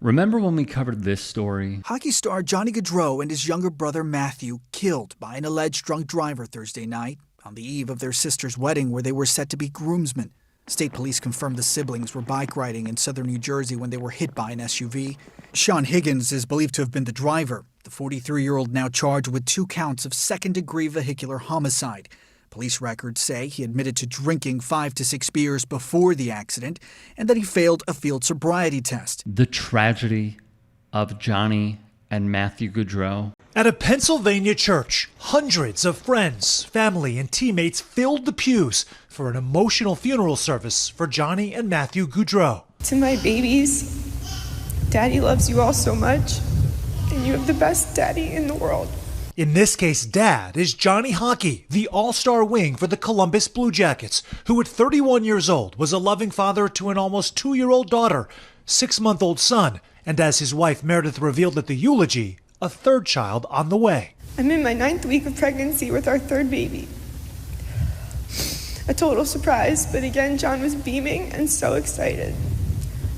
Remember when we covered this story? Hockey star Johnny Gaudreau and his younger brother Matthew killed by an alleged drunk driver Thursday night on the eve of their sister's wedding where they were set to be groomsmen. State police confirmed the siblings were bike riding in southern New Jersey when they were hit by an SUV. Sean Higgins is believed to have been the driver. The 43-year-old now charged with 2 counts of second-degree vehicular homicide. Police records say he admitted to drinking 5 to 6 beers before the accident and that he failed a field sobriety test. The tragedy of Johnny and Matthew Gaudreau. At a Pennsylvania church, hundreds of friends, family, and teammates filled the pews for an emotional funeral service for Johnny and Matthew Gaudreau. To my babies, Daddy loves you all so much, and you have the best daddy in the world. In this case, Dad is Johnny Hockey, the all-star wing for the Columbus Blue Jackets, who at 31 years old was a loving father to an almost 2-year-old daughter, 6-month-old son, and as his wife Meredith revealed at the eulogy, a 3rd child on the way. I'm in my 9th week of pregnancy with our 3rd baby. A total surprise, but again, John was beaming and so excited.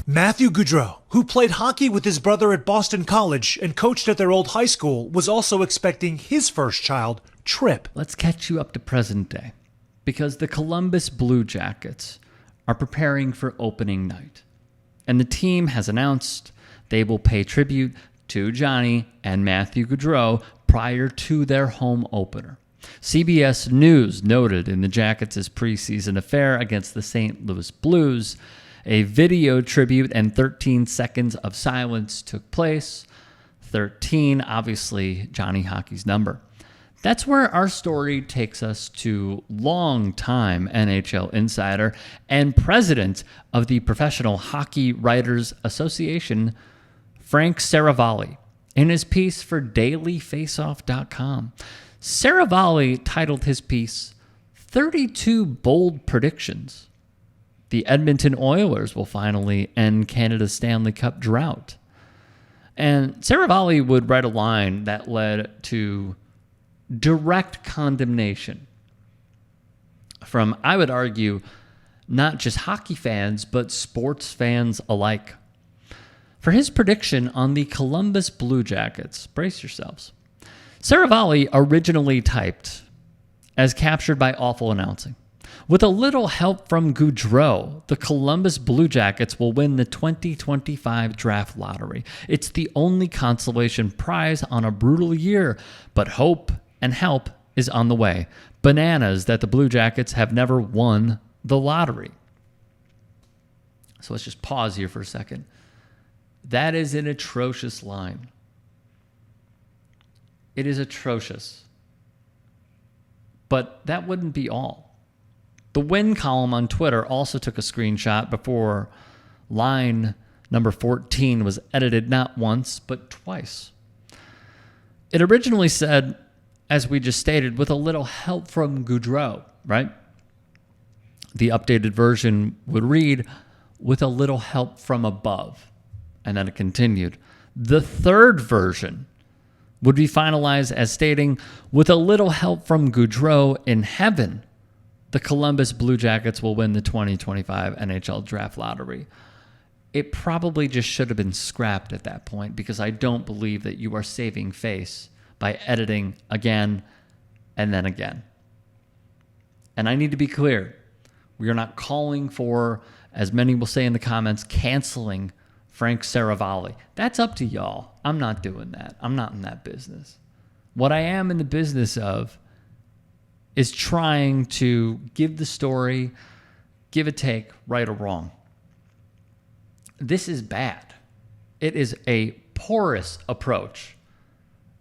Matthew Gaudreau, who played hockey with his brother at Boston College and coached at their old high school, was also expecting his first child, Trip. Let's catch you up to present day, because the Columbus Blue Jackets are preparing for opening night. And the team has announced they will pay tribute to Johnny and Matthew Gaudreau prior to their home opener. CBS News noted in the Jackets' preseason affair against the St. Louis Blues, a video tribute and 13 seconds of silence took place. 13, obviously Johnny Hockey's number. That's where our story takes us to longtime NHL insider and president of the Professional Hockey Writers Association, Frank Seravalli, in his piece for dailyfaceoff.com. Seravalli titled his piece, 32 Bold Predictions. The Edmonton Oilers will finally end Canada's Stanley Cup drought. And Seravalli would write a line that led to direct condemnation from, I would argue, not just hockey fans, but sports fans alike. For his prediction on the Columbus Blue Jackets, brace yourselves. Seravalli originally typed, as captured by awful announcing, with a little help from Gaudreau, the Columbus Blue Jackets will win the 2025 draft lottery. It's the only consolation prize on a brutal year, but hope and help is on the way. Bananas that the Blue Jackets have never won the lottery. So let's just pause here for a second. That is an atrocious line. It is atrocious. But that wouldn't be all. The win column on Twitter also took a screenshot before line number 14 was edited not once, but twice. It originally said, as we just stated, with a little help from Gaudreau, right? The updated version would read, with a little help from above. And then it continued. The 3rd version would be finalized as stating, with a little help from Gaudreau in heaven, the Columbus Blue Jackets will win the 2025 NHL Draft Lottery. It probably just should have been scrapped at that point because I don't believe that you are saving face by editing again and then again. And I need to be clear. We are not calling for, as many will say in the comments, canceling Frank Seravalli. That's up to y'all. I'm not doing that. I'm not in that business. What I am in the business of is trying to give the story, give a take, right or wrong. This is bad. It is a porous approach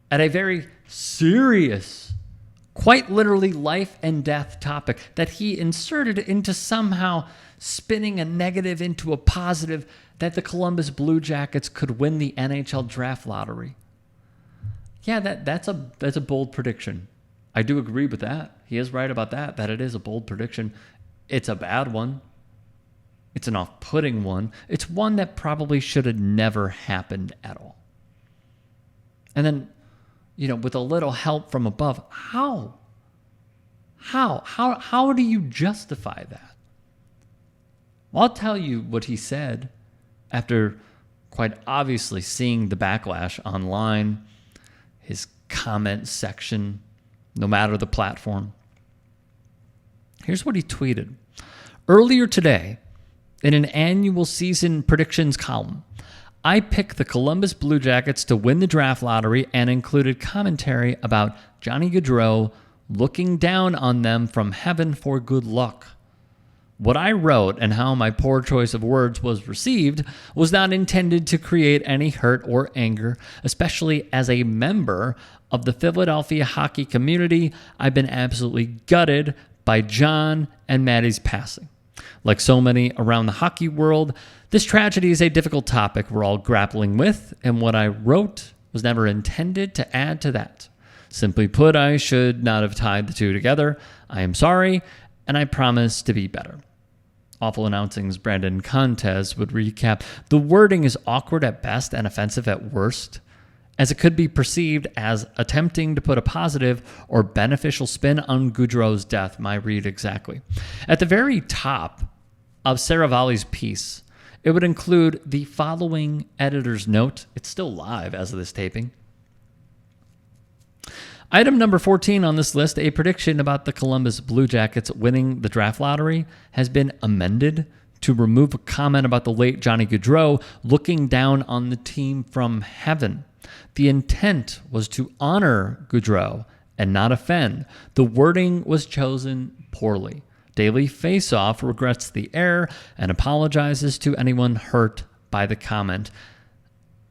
at a very serious, quite literally life and death topic that he inserted into somehow spinning a negative into a positive that the Columbus Blue Jackets could win the NHL Draft Lottery. Yeah, that's a bold prediction. I do agree with that. He is right about that it is a bold prediction. It's a bad one. It's an off-putting one. It's one that probably should have never happened at all. And then, with a little help from above, how? How do you justify that? Well, I'll tell you what he said after quite obviously seeing the backlash online, his comment section, no matter the platform. Here's what he tweeted. Earlier today, in an annual season predictions column, I picked the Columbus Blue Jackets to win the draft lottery and included commentary about Johnny Gaudreau looking down on them from heaven for good luck. What I wrote and how my poor choice of words was received was not intended to create any hurt or anger, especially as a member of the Philadelphia hockey community. I've been absolutely gutted by John and Maddie's passing. Like so many around the hockey world, this tragedy is a difficult topic we're all grappling with, and what I wrote was never intended to add to that. Simply put, I should not have tied the two together. I am sorry, and I promise to be better. Awful Announcing's Brandon Contes would recap, the wording is awkward at best and offensive at worst, as it could be perceived as attempting to put a positive or beneficial spin on Gaudreau's death. My read exactly. At the very top of Seravalli's piece, it would include the following editor's note. It's still live as of this taping. Item number 14 on this list, a prediction about the Columbus Blue Jackets winning the draft lottery, has been amended to remove a comment about the late Johnny Gaudreau looking down on the team from heaven. The intent was to honor Gaudreau and not offend. The wording was chosen poorly. Daily Faceoff regrets the error and apologizes to anyone hurt by the comment.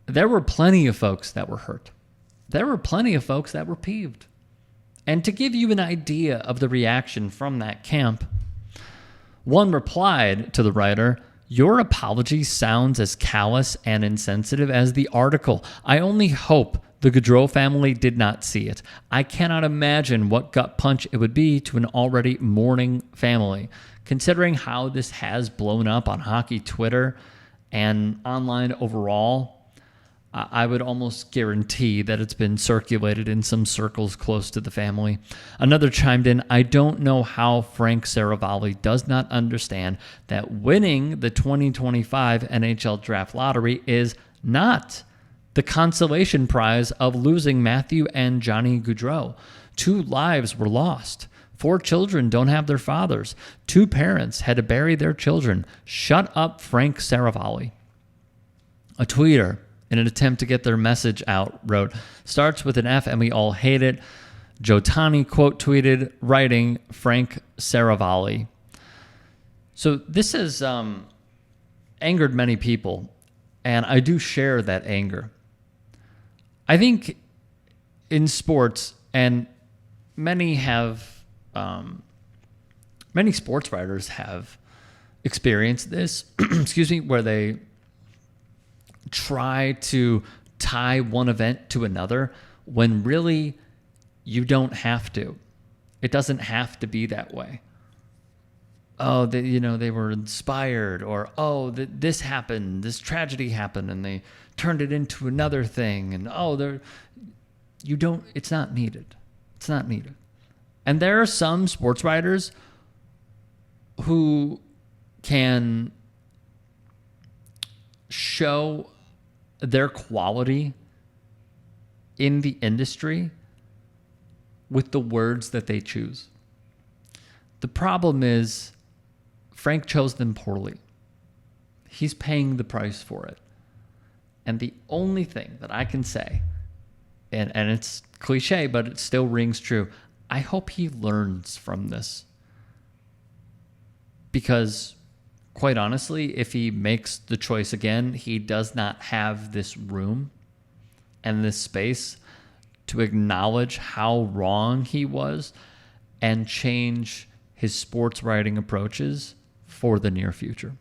There were plenty of folks that were hurt. There were plenty of folks that were peeved. And to give you an idea of the reaction from that camp, one replied to the writer, "Your apology sounds as callous and insensitive as the article. I only hope the Gaudreau family did not see it. I cannot imagine what gut punch it would be to an already mourning family. Considering how this has blown up on hockey Twitter and online overall, I would almost guarantee that it's been circulated in some circles close to the family." Another chimed in, "I don't know how Frank Seravalli does not understand that winning the 2025 NHL Draft Lottery is not the consolation prize of losing Matthew and Johnny Gaudreau. 2 lives were lost. 4 children don't have their fathers. 2 parents had to bury their children. Shut up, Frank Seravalli." A tweeter, in an attempt to get their message out, wrote, "Starts with an F and we all hate it." Jotani quote tweeted, writing, "Frank Seravalli." So this has angered many people, and I do share that anger. I think in sports, and many sports writers have experienced this, where they try to tie one event to another when really you don't have to. It doesn't have to be that way. Oh, they were inspired, or this happened, this tragedy happened, and they turned it into another thing, and it's not needed. It's not needed. And there are some sports writers who can show their quality in the industry with the words that they choose. The problem is Frank chose them poorly. He's paying the price for it. And the only thing that I can say, and it's cliche, but it still rings true, I hope he learns from this. Because quite honestly, if he makes the choice again, he does not have this room and this space to acknowledge how wrong he was and change his sports writing approaches for the near future.